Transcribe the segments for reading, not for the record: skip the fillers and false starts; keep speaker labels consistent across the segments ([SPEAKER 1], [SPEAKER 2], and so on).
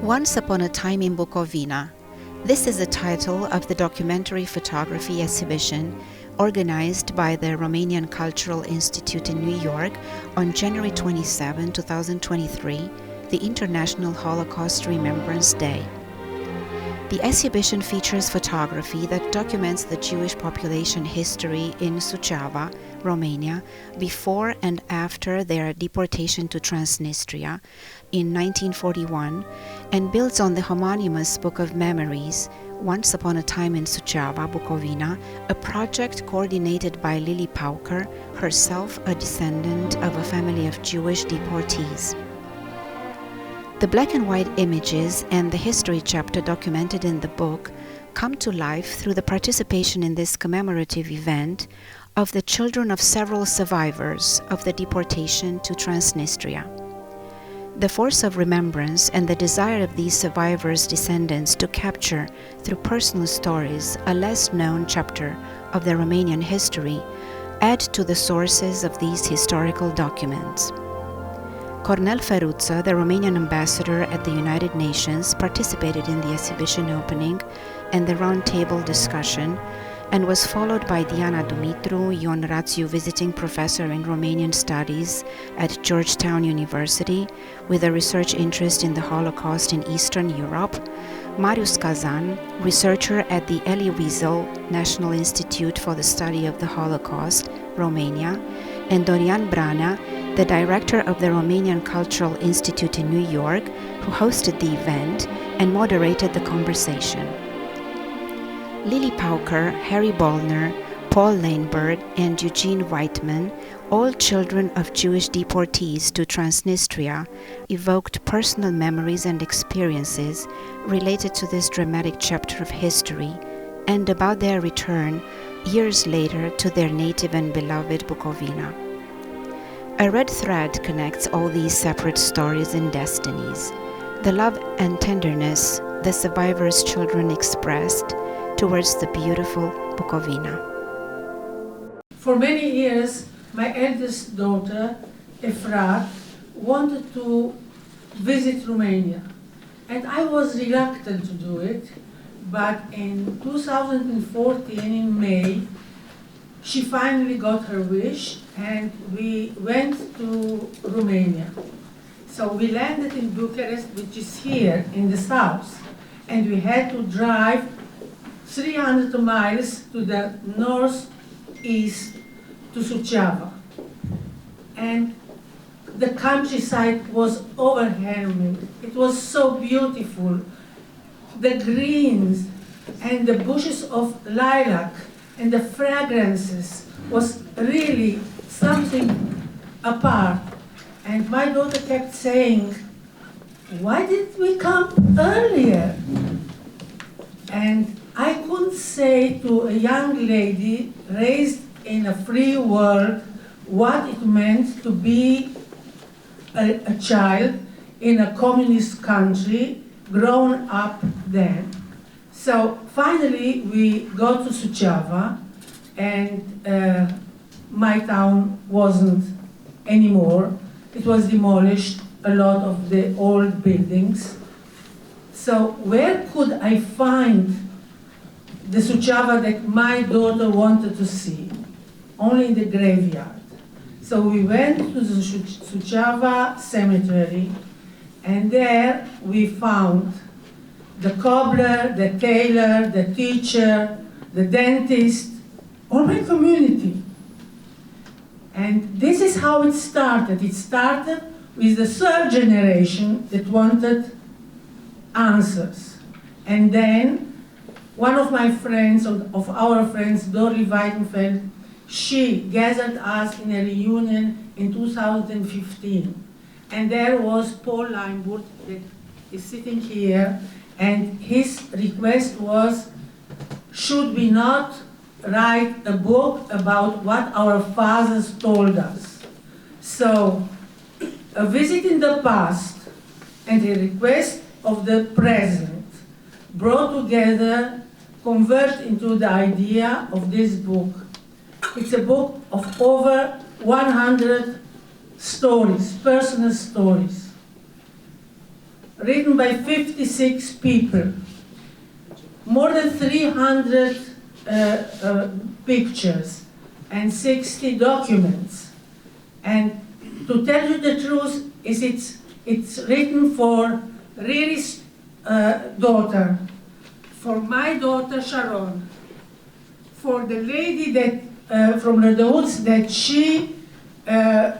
[SPEAKER 1] Once Upon a Time in Bukovina. This is the title of the documentary photography exhibition organized by the Romanian Cultural Institute in New York on January 27, 2023, the International Holocaust Remembrance Day. The exhibition features photography that documents the Jewish population history in Suceava, Romania, before and after their deportation to Transnistria in 1941, and builds on the homonymous Book of Memories, Once Upon a Time in Suceava, Bukovina, a project coordinated by Lily Pauker, herself a descendant of a family of Jewish deportees. The black and white images and the history chapter documented in the book come to life through the participation in this commemorative event of the children of several survivors of the deportation to Transnistria. The force of remembrance and the desire of these survivors' descendants to capture, through personal stories, a less-known chapter of the Romanian history add to the sources of these historical documents. Cornel Feruță, the Romanian ambassador at the United Nations, participated in the exhibition opening and the roundtable discussion, and was followed by Diana Dumitru, Ion Rațiu, visiting professor in Romanian Studies at Georgetown University, with a research interest in the Holocaust in Eastern Europe, Marius Kazan, researcher at the Elie Wiesel National Institute for the Study of the Holocaust, Romania, and Dorian Branea, the director of the Romanian Cultural Institute in New York, who hosted the event and moderated the conversation. Lily Pauker, Harry Bollner, Paul Laneberg, and Eugene Whiteman, all children of Jewish deportees to Transnistria, evoked personal memories and experiences related to this dramatic chapter of history and about their return years later to their native and beloved Bukovina. A red thread connects all these separate stories and destinies: the love and tenderness the survivors' children expressed towards the beautiful Bukovina.
[SPEAKER 2] For many years, my eldest daughter, Efrat, wanted to visit Romania, and I was reluctant to do it, but in 2014, in May, she finally got her wish, and we went to Romania. So we landed in Bucharest, which is here in the south, and we had to drive 300 miles to the northeast to Suceava. And the countryside was overwhelming. It was so beautiful. The greens and the bushes of lilac and the fragrances was really something apart. And my daughter kept saying, "Why didn't we come earlier?" And I couldn't say to a young lady raised in a free world what it meant to be a child in a communist country, grown up then. So finally we got to Suceava, and my town wasn't anymore. It was demolished, a lot of the old buildings. So where could I find the Suceava that my daughter wanted to see? Only in the graveyard. So we went to the Suceava cemetery, and there we found the cobbler, the tailor, the teacher, the dentist, all my community. And this is how it started. It started with the third generation that wanted answers. And then one of my friends, of our friends, Dorli Weidenfeld, she gathered us in a reunion in 2015. And there was Paul Laneberg that is sitting here, and his request was, should we not write a book about what our fathers told us? So, a visit in the past and a request of the present brought together, converged into the idea of this book. It's a book of over 100 stories, personal stories. written by 56 people, more than 300 pictures, and 60 documents. And to tell you the truth, it's written for Riri's daughter, for my daughter Sharon, for the lady that from the Woods that she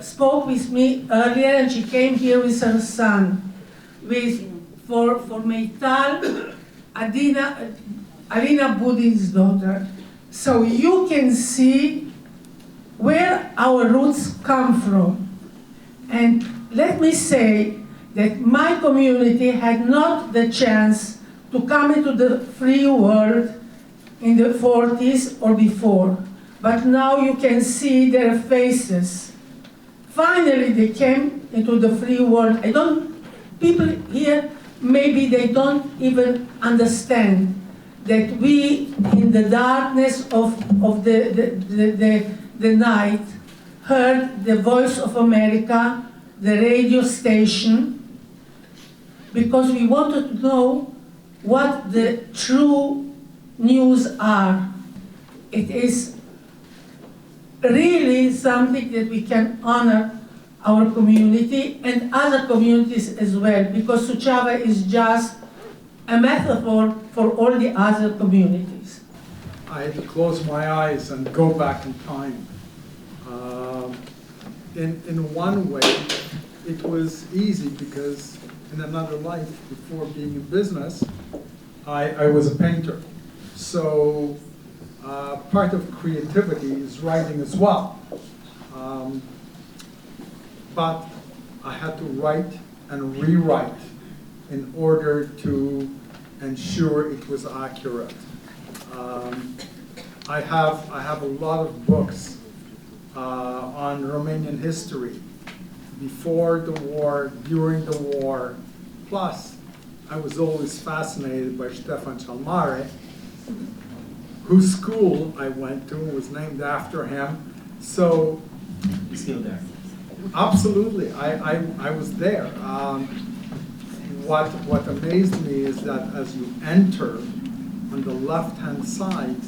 [SPEAKER 2] spoke with me earlier, and she came here with her son, for Meital, Alina Budin's daughter. So you can see where our roots come from. And let me say that my community had not the chance to come into the free world in the 40s or before. But now you can see their faces. Finally, they came into the free world. People here, maybe they don't even understand that we, in the darkness of the night, heard the Voice of America, the radio station, because we wanted to know what the true news are. It is really something that we can honor our community and other communities as well, because Suceava is just a metaphor for all the other communities.
[SPEAKER 3] I had to close my eyes and go back in time. In one way, it was easy because in another life, before being in business, I was a painter. So part of creativity is writing as well. But I had to write and rewrite in order to ensure it was accurate. I have a lot of books on Romanian history, before the war, during the war. Plus, I was always fascinated by Ștefan cel Mare, whose school I went to was named after him. So,
[SPEAKER 4] he's still there.
[SPEAKER 3] Absolutely, I was there. What amazed me is that as you enter, on the left-hand side,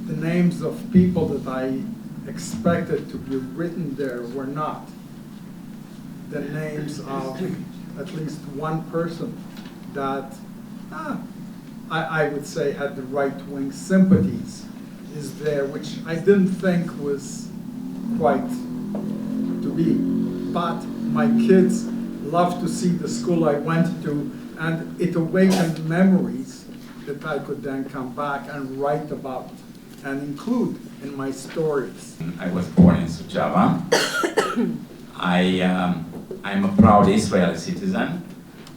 [SPEAKER 3] the names of people that I expected to be written there were not. The names of at least one person that I would say had the right-wing sympathies is there, which I didn't think was quite to be. But my kids loved to see the school I went to, and it awakened memories that I could then come back and write about and include in my stories.
[SPEAKER 4] I was born in Suceava. I'm a proud Israeli citizen.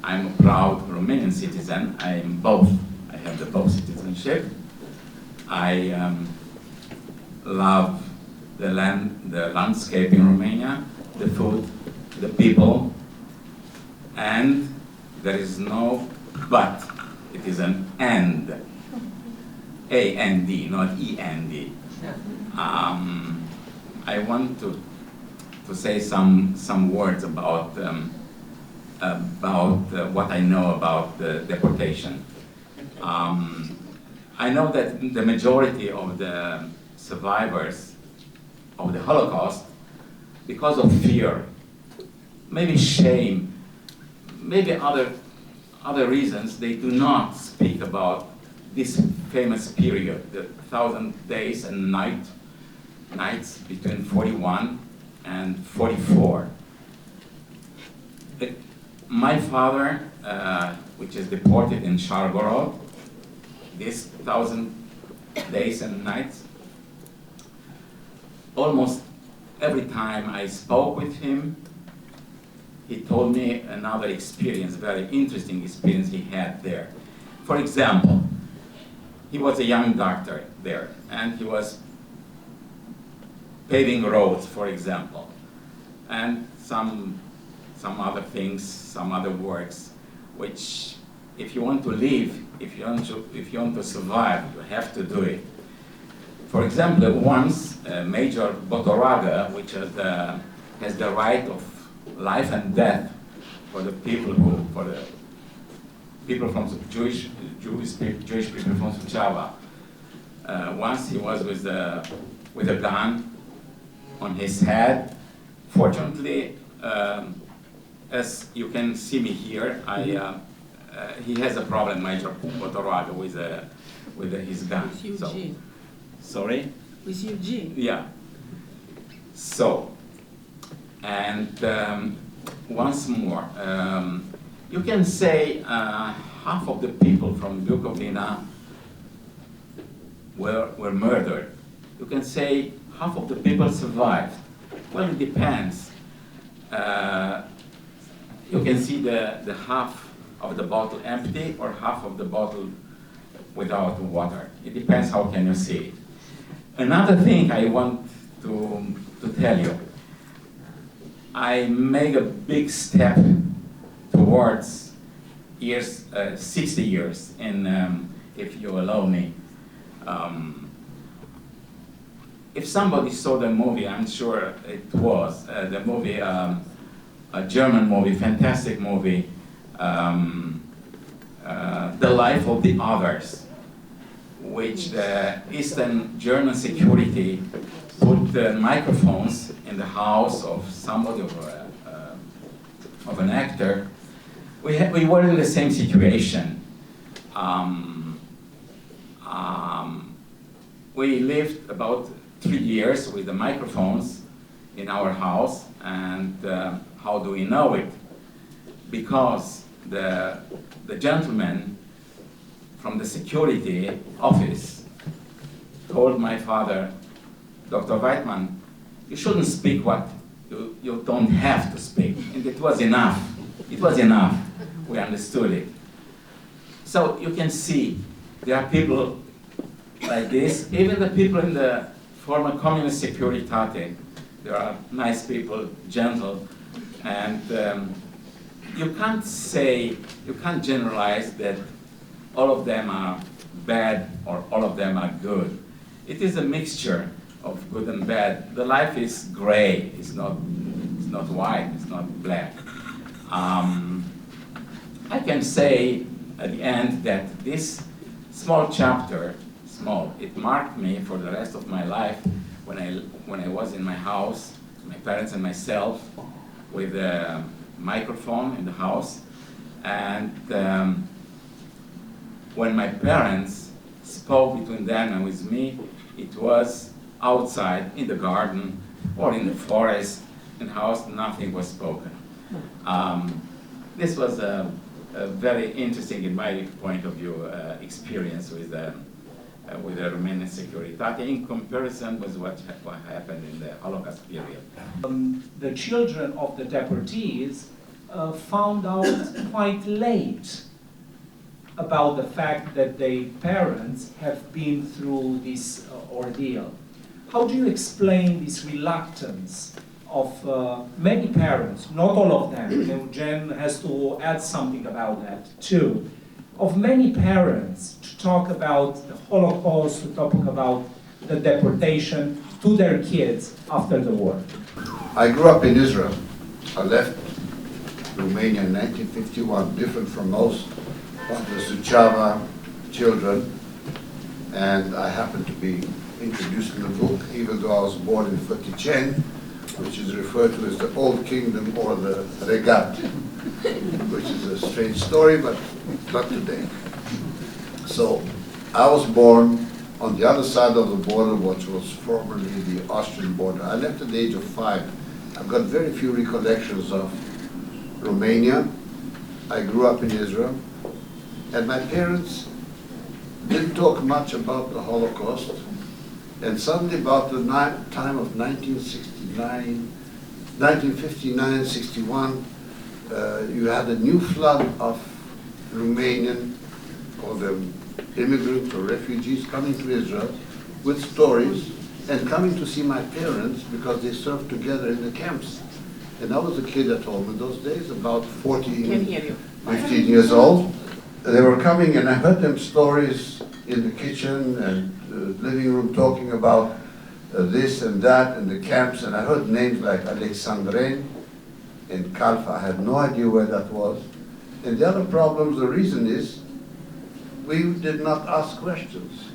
[SPEAKER 4] I'm a proud Romanian citizen. I'm both. I have the both citizenship. I love the land, the landscape in Romania, the food, the people, and there is no but. It is an and. A-N-D, not E-N-D. I want to say some words about what I know about the deportation. I know that the majority of the survivors of the Holocaust, because of fear, maybe shame, maybe other reasons, they do not speak about this famous period, the 1,000 days and nights between 41 and 44. My father, which is deported in Shargorod, this 1,000 days and nights, almost every time I spoke with him, he told me another experience, very interesting experience he had there. For example, he was a young doctor there, and he was paving roads, for example, and some other things, some other works, which if you want to live, if you want to survive, you have to do it. For example, once Major Botoraga, which has the right of life and death for the people people from Jewish people from Suceava. Once he was with a gun on his head. Fortunately, as you can see me here, he has a problem, Major Potoroaga, with his gun.
[SPEAKER 2] With Eugene.
[SPEAKER 4] Sorry?
[SPEAKER 2] With Eugene.
[SPEAKER 4] Yeah. So, and once more, you can say half of the people from Bukovina were murdered. You can say half of the people survived. Well, it depends. You can see the half of the bottle empty or half of the bottle without water. It depends how can you see it. Another thing I want to tell you, I make a big step towards 60 years, and if you allow me. If somebody saw the movie, I'm sure it was the movie, a German movie, fantastic movie, The Life of the Others, which the Eastern German security put microphones in the house of somebody, of an actor. We were in the same situation. We lived about 3 years with the microphones in our house, and how do we know it? Because the gentleman from the security office told my father, Dr. Weidmann, you shouldn't speak what you don't have to speak. And it was enough. It was enough. We understood it. So you can see there are people like this, even the people in the former communist securitate, there are nice people, gentle, and you can't say, you can't generalize that all of them are bad or all of them are good. It is a mixture of good and bad. The life is gray, it's not white, it's not black. I can say at the end that this small chapter, it marked me for the rest of my life when I was in my house, my parents and myself, with a microphone in the house. And when my parents spoke between them and with me, it was outside, in the garden, or in the forest. In the house, nothing was spoken. This was a very interesting, in my point of view, experience with the Romanian Securitate in comparison with what happened in the Holocaust period.
[SPEAKER 5] The children of the deportees found out quite late about the fact that their parents have been through this ordeal. How do you explain this reluctance of many parents, not all of them, you know, Jen has to add something about that too, of many parents to talk about the Holocaust, to talk about the deportation to their kids after the war?
[SPEAKER 6] I grew up in Israel. I left Romania in 1951, different from most of the Suceava children, and I happened to be introduced in the book, even though I was born in Făticeni, which is referred to as the Old Kingdom or the Regat, which is a strange story, but not today. So I was born on the other side of the border, which was formerly the Austrian border. I left at the age of 5. I've got very few recollections of Romania. I grew up in Israel, and my parents didn't talk much about the Holocaust. And suddenly, about the time of 1959, 61, you had a new flood of Romanian, call them immigrants or refugees, coming to Israel with stories and coming to see my parents because they served together in the camps. And I was a kid at home in those days, about 15 years old. They were coming and I heard them stories in the kitchen and living room talking about this and that and the camps, and I heard names like Alexandreni and Kalfa. I had no idea where that was. And the other problem, the reason is, we did not ask questions.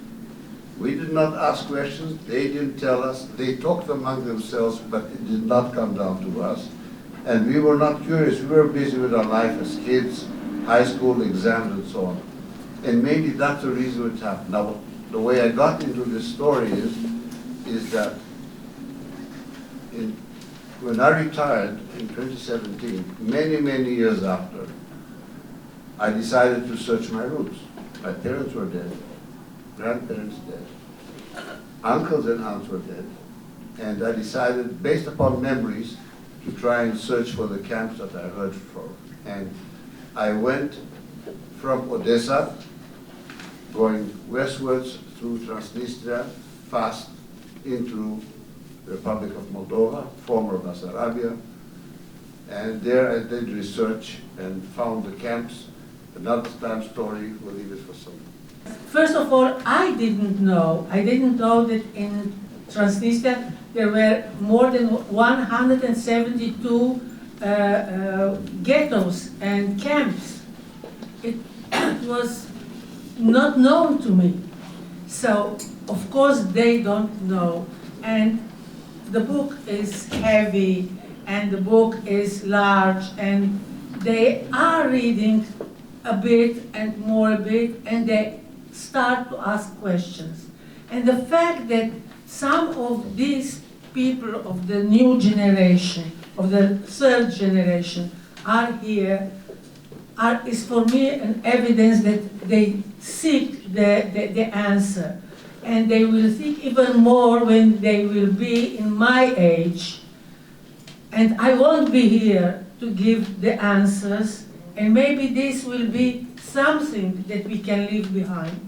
[SPEAKER 6] We did not ask questions, they didn't tell us, they talked among themselves, but it did not come down to us. And we were not curious, we were busy with our life as kids, high school exams and so on. And maybe that's the reason it happened. Now, the way I got into this story is that when I retired in 2017, many, many years after, I decided to search my roots. My parents were dead, grandparents dead, uncles and aunts were dead, and I decided, based upon memories, to try and search for the camps that I heard from. And I went from Odessa, going westwards through Transnistria, fast into the Republic of Moldova, former Bessarabia, and there I did research and found the camps. Another time story, we'll leave it for some.
[SPEAKER 2] First of all, I didn't know that in Transnistria there were more than 172 ghettos and camps. It was not known to me. So, of course, they don't know. And the book is heavy, and the book is large, and they are reading a bit and more a bit, and they start to ask questions. And the fact that some of these people of the new generation, of the third generation, are here is for me an evidence that they seek the answer. And they will seek even more when they will be in my age. And I won't be here to give the answers, and maybe this will be something that we can leave behind.